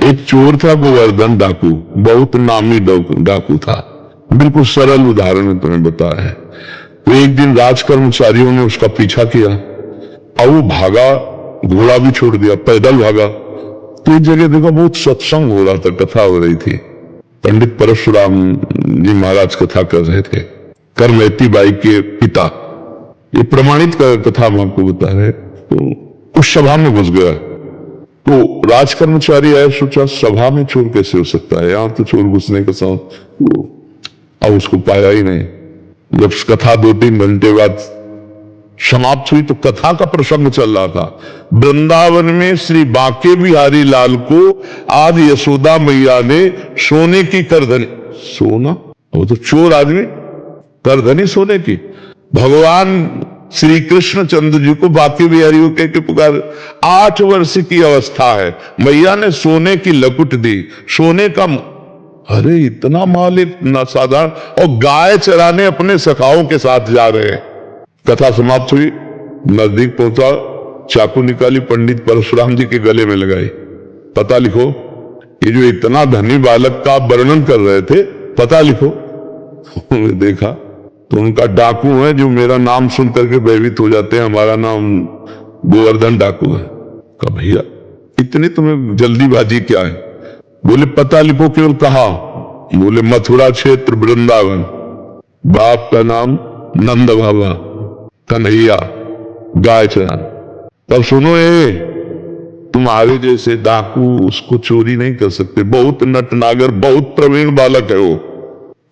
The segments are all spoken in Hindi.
एक चोर था गोवर्धन डाकू, बहुत नामी डाकू था। बिल्कुल सरल उदाहरण में तुम्हें बताया है। तो एक दिन राज कर्मचारियों ने उसका पीछा किया और वो भागा, घोड़ा भी छोड़ दिया, पैदल भागा। तो एक जगह देखा बहुत सत्संग हो रहा था, कथा हो रही थी। पंडित परशुराम जी महाराज कथा कर रहे थे, करमैती बाई के पिता। ये प्रमाणित कथा हम आपको बता रहे। तो उस सभा में घुस गया। तो राज कर्मचारी आए, सोचा सभा में चोर कैसे हो सकता है, यहां तो चोर घुसने का अब उसको पाया ही नहीं। जब कथा 2-3 घंटे बाद समाप्त हुई तो कथा का प्रसंग चल रहा था। वृंदावन में श्री बांके बिहारी लाल को आज यशोदा मैया ने सोने की करधनी, सोना, वो तो चोर आदमी, करधनी सोने की। भगवान श्री कृष्ण चंद्र जी को बांके बिहारी को कह के पुकार। 8 वर्ष की अवस्था है, मैया ने सोने की लकुट दी, सोने का। अरे इतना माल, इतना साधारण, और गाय चराने अपने सखाओं के साथ जा रहे हैं। कथा समाप्त हुई, नजदीक पहुंचा, चाकू निकाली, पंडित परशुराम जी के गले में लगाई। पता लिखो, ये जो इतना धनी बालक का वर्णन कर रहे थे, पता लिखो। देखा तो उनका डाकू है जो मेरा नाम सुन करके भयभीत हो जाते हैं, हमारा नाम गोवर्धन डाकू है। कहा भैया इतनी तुम्हें जल्दीबाजी क्या है? बोले पता लिखो। केवल कहा? बोले मथुरा क्षेत्र वृंदावन, बाप का नाम नंद बाबा, कन्हैया, गाय चरान। तब सुनो, ये तुम्हारे जैसे डाकू उसको चोरी नहीं कर सकते, बहुत नटनागर, बहुत प्रवीण बालक है वो।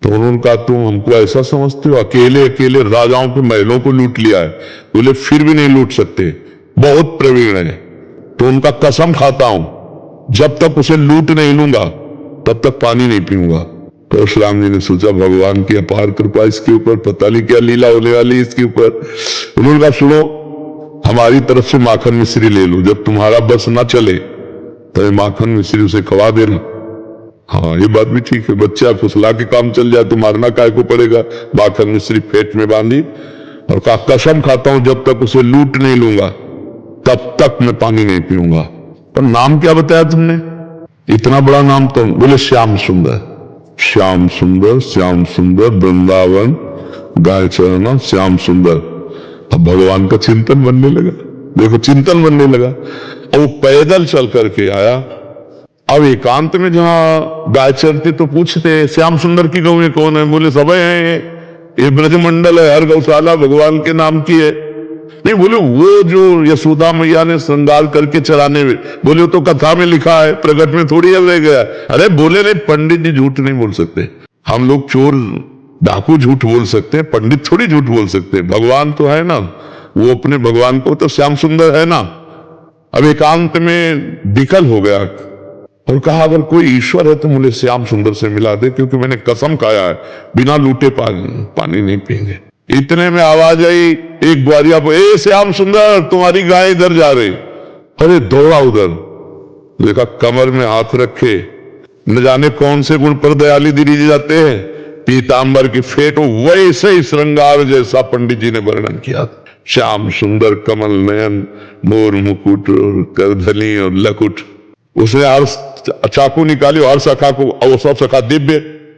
तो उन्होंने कहा तुम हमको ऐसा समझते हो, अकेले अकेले राजाओं के महलों को लूट लिया है? बोले फिर भी नहीं लूट सकते, बहुत प्रवीण है। तो उनका कसम खाता हूं, जब तक उसे लूट नहीं लूंगा तब तक पानी नहीं पीऊंगा। परशुराम जी ने सोचा भगवान की अपार कृपा इसके ऊपर, पता नहीं क्या लीला होने वाली इसके ऊपर। उन्होंने कहा सुनो, हमारी तरफ से माखन मिश्री ले लो, जब तुम्हारा बस ना चले तो माखन मिश्री उसे खवा देना। हाँ ये बात भी ठीक है, बच्चा फुसला के काम चल जाए तो मारना काय को पड़ेगा। माखन मिश्री पेट में बांधी और कहा कसम खाता हूं जब तक उसे लूट नहीं लूंगा तब तक मैं पानी नहीं पीऊंगा। पर नाम क्या बताया तुमने? इतना बड़ा नाम तो? बोले श्याम सुंदर। श्याम सुंदर, श्याम सुंदर, वृंदावन, गाय चरना, श्याम सुंदर। अब भगवान का चिंतन बनने लगा। देखो चिंतन बनने लगा। और वो पैदल चल करके आया। अब एकांत में जहां गाय चरती तो पूछते श्याम सुंदर की गौ कौन है? बोले सब है, ये ब्रजमंडल है, हर गौशाला भगवान के नाम की है। नहीं, बोले वो जो यशोदा मैया ने श्रृंगार करके चराने में, बोले वो तो कथा में लिखा है, प्रकट में थोड़ी अब रह गया। अरे बोले नहीं, पंडित जी झूठ नहीं बोल सकते। हम लोग चोर डाकू झूठ बोल सकते हैं, पंडित थोड़ी झूठ बोल सकते। भगवान तो है ना, वो अपने भगवान को तो श्याम सुंदर है ना। अब एकांत में विकल हो गया और कहा अगर कोई ईश्वर है तो मुझे श्याम सुंदर से मिला दे, क्योंकि मैंने कसम खाया है बिना लूटे पानी नहीं पीएंगे। इतने में आवाज आई एक ग्वारिया को, ए श्याम सुंदर तुम्हारी गाय इधर जा रही। अरे दौड़ा उधर, देखा कमर में हाथ रखे, न जाने कौन से गुण पर दयाली दीदी जाते हैं, पीतांबर की फेट, वैसे ही श्रृंगार जैसा पंडित जी ने वर्णन किया। श्याम सुंदर, कमल नयन, मोर मुकुट और करधनी और लकुट। उसने हर चाकू निकाली और हर सखा को, और सब सखा दिव्य,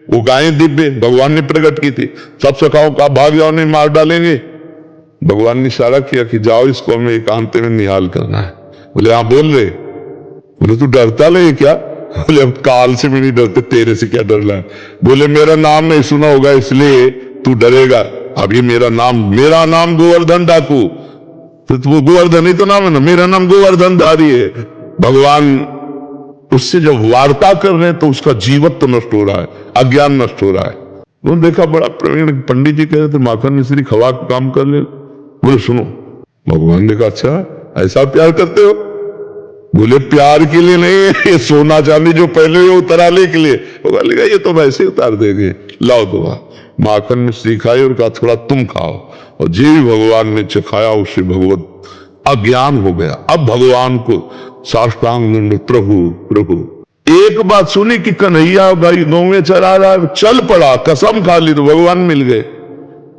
वो गायें दिव्य भगवान ने प्रकट की थी। सब सखाओं का भाग जाओ, नहीं मार डालेंगे। भगवान ने इशारा किया कि जाओ इसको हमें एकांत में निहाल करना है। बोले हाँ बोल रहे। बोले तू डरता नहीं क्या? बोले अब काल से भी नहीं डरते, तेरे से क्या डरना है? बोले मेरा नाम नहीं सुना होगा इसलिए तू डरेगा। अभी मेरा नाम गोवर्धन डाकू, तो वो गोवर्धन ही तो नाम है ना, मेरा नाम गोवर्धन धारी है। भगवान उससे जब वार्ता कर रहे हैं तो उसका जीवत्व नष्ट हो रहा है, अज्ञान नष्ट हो रहा है। वो देखा बड़ा प्रवीण पंडित जी कह रहे थे माखन मिश्री खवा का काम कर ले। बोले सुनो, भगवान ने कहा अच्छा ऐसा प्यार करते हो? बोले प्यार के लिए नहीं, ये सोना चांदी जो पहले वो उतराने के लिए। भगवान ने ये तो वैसे ही उतार देंगे, लाओ दुआ। माखन मिश्री खाई और कहा थोड़ा तुम खाओ, और जो भी भगवान ने चखाया उससे भगवत अज्ञान हो गया। अब भगवान को साष्टांग दंड, प्रभु प्रभु। एक बात सुनी कि कन्हैया गाय गौ में चरा रहा है, चल पड़ा, कसम खा ली तो भगवान मिल गए।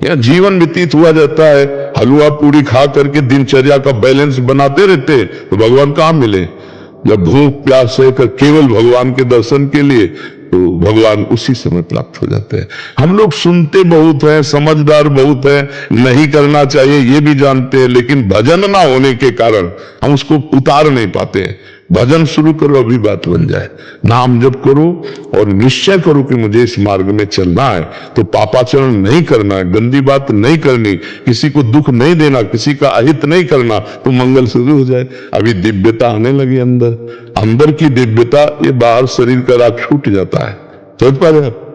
यह जीवन व्यतीत हुआ जाता है, हलवा पूरी खा करके दिनचर्या का बैलेंस बनाते रहते तो भगवान कहां मिले? जब भूख प्यास सहकर केवल भगवान के दर्शन के लिए, तो भगवान उसी समय प्राप्त हो जाते हैं। हम लोग सुनते बहुत हैं, समझदार बहुत हैं, नहीं करना चाहिए ये भी जानते हैं, लेकिन भजन ना होने के कारण हम उसको उतार नहीं पाते हैं। भजन शुरू करो, अभी बात बन जाए। नाम जप करो और निश्चय करो कि मुझे इस मार्ग में चलना है, तो पापाचरण नहीं करना है, गंदी बात नहीं करनी, किसी को दुख नहीं देना, किसी का अहित नहीं करना, तो मंगल शुरू हो जाए। अभी दिव्यता आने लगी अंदर, अंदर की दिव्यता, ये बाहर शरीर का राग छूट जाता है। समझ पा रहे आप?